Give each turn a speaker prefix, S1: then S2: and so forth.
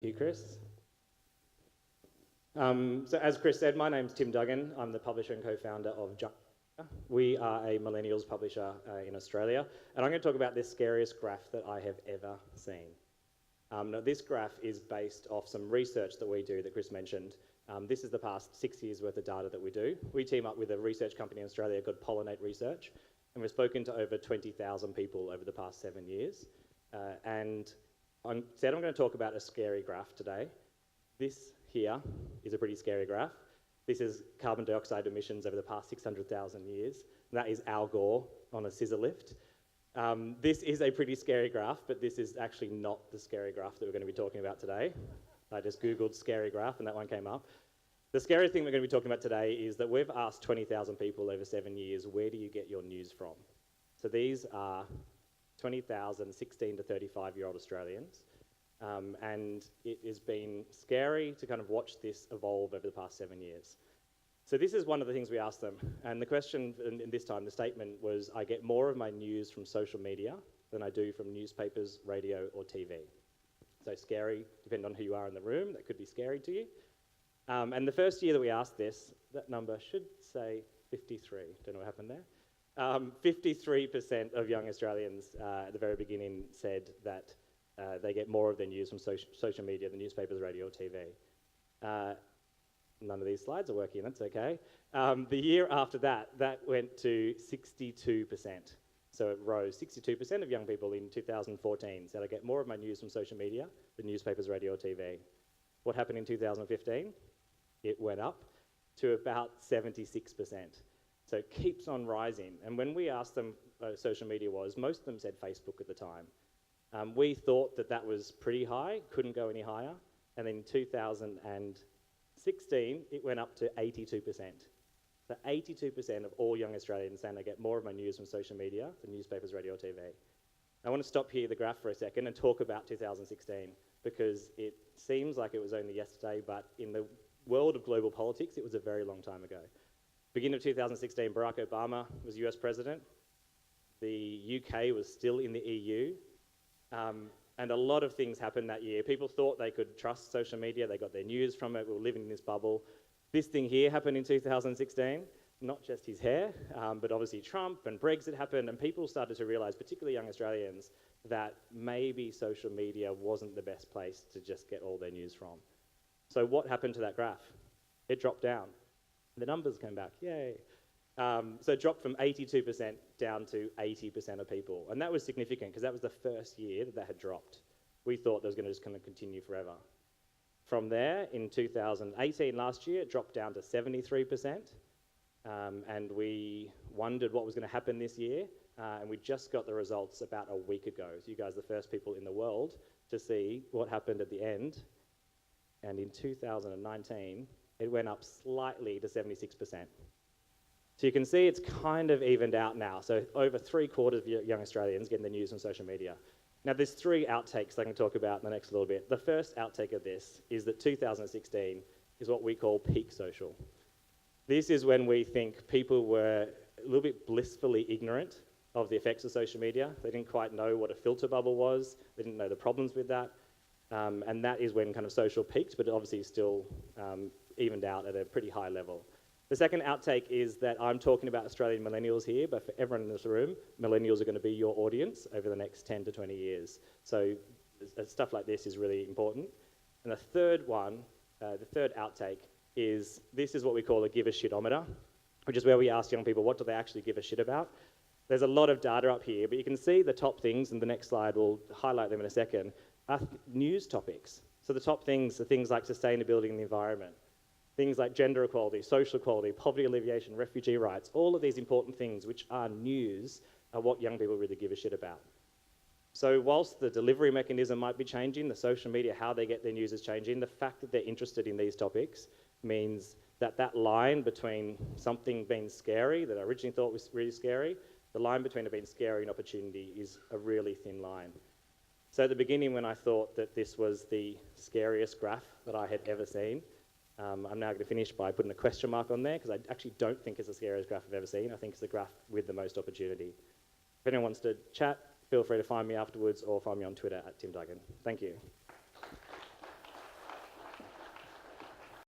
S1: You, Chris. So as Chris said, my name's Tim Duggan. I'm the publisher and co-founder of Junkee Media. We are a millennials publisher in Australia, and I'm going to talk about this scariest graph that I have ever seen. Now, this graph is based off some research that we do that Chris mentioned. This is the past 6 years worth of data that we do. We team up with a research company in Australia called Pollinate Research, and we've spoken to over 20,000 people over the past 7 years. And I'm going to talk about a scary graph today. This here is a pretty scary graph. This is carbon dioxide emissions over the past 600,000 years. And that is Al Gore on a scissor lift. This is a pretty scary graph, but this is actually not the scary graph that we're going to be talking about today. I just Googled scary graph and that one came up. The scary thing we're going to be talking about today is that we've asked 20,000 people over 7 years, where do you get your news from? So these are 20,000 16 to 35-year-old Australians. And it has been scary to kind of watch this evolve over the past 7 years. So this is one of the things we asked them. And the question, in this time, the statement was, I get more of my news from social media than I do from newspapers, radio, or TV. So scary, depending on who you are in the room, that could be scary to you. And the first year that we asked this, that number should say 53. Don't know what happened there. 53% of young Australians at the very beginning said that they get more of their news from social media than newspapers, radio, or TV. None of these slides are working, that's okay. The year after that, that went to 62%. So it rose. 62% of young people in 2014 said I get more of my news from social media than newspapers, radio, or TV. What happened in 2015? It went up to about 76%. So it keeps on rising. And when we asked them what social media was, most of them said Facebook at the time. We thought that that was pretty high, couldn't go any higher. And then in 2016, it went up to 82%. So 82% of all young Australians saying they get more of my news from social media than newspapers, radio, or TV. I want to stop here the graph for a second and talk about 2016, because it seems like it was only yesterday, but in the world of global politics, it was a very long time ago. Beginning of 2016, Barack Obama was US president. The UK was still in the EU. And a lot of things happened that year. People thought they could trust social media. They got their news from it. We were living in this bubble. This thing here happened in 2016, not just his hair, but obviously Trump and Brexit happened, and people started to realize, particularly young Australians, that maybe social media wasn't the best place to just get all their news from. So what happened to that graph? It dropped down. The numbers came back, yay. So it dropped from 82% down to 80% of people. And that was significant because that was the first year that had dropped. We thought that was going to just kind of continue forever. From there, in 2018, last year, it dropped down to 73%. And we wondered what was going to happen this year. And we just got the results about a week ago. So you guys are the first people in the world to see what happened at the end. And in 2019, it went up slightly to 76%. So you can see it's kind of evened out now. So over 3/4 of young Australians getting the news on social media. Now there's 3 outtakes I can talk about in the next little bit. The first outtake of this is that 2016 is what we call peak social. This is when we think people were a little bit blissfully ignorant of the effects of social media. They didn't quite know what a filter bubble was. They didn't know the problems with that. And that is when kind of social peaked, but it obviously still evened out at a pretty high level. The second outtake is that I'm talking about Australian millennials here, but for everyone in this room, millennials are going to be your audience over the next 10 to 20 years. So stuff like this is really important. And the third one, the third outtake, is this is what we call a give a shitometer, which is where we ask young people, what do they actually give a shit about? There's a lot of data up here, but you can see the top things, and the next slide will highlight them in a second, are news topics. So the top things are things like sustainability and the environment, things like gender equality, social equality, poverty alleviation, refugee rights. All of these important things which are news are what young people really give a shit about. So whilst the delivery mechanism might be changing, the social media, how they get their news is changing, the fact that they're interested in these topics means that that line between something being scary that I originally thought was really scary, the line between it being scary and opportunity is a really thin line. So at the beginning, when I thought that this was the scariest graph that I had ever seen, I'm now going to finish by putting a question mark on there, because I actually don't think it's the scariest graph I've ever seen. I think it's the graph with the most opportunity. If anyone wants to chat, feel free to find me afterwards or find me on Twitter at Tim Duggan. Thank you.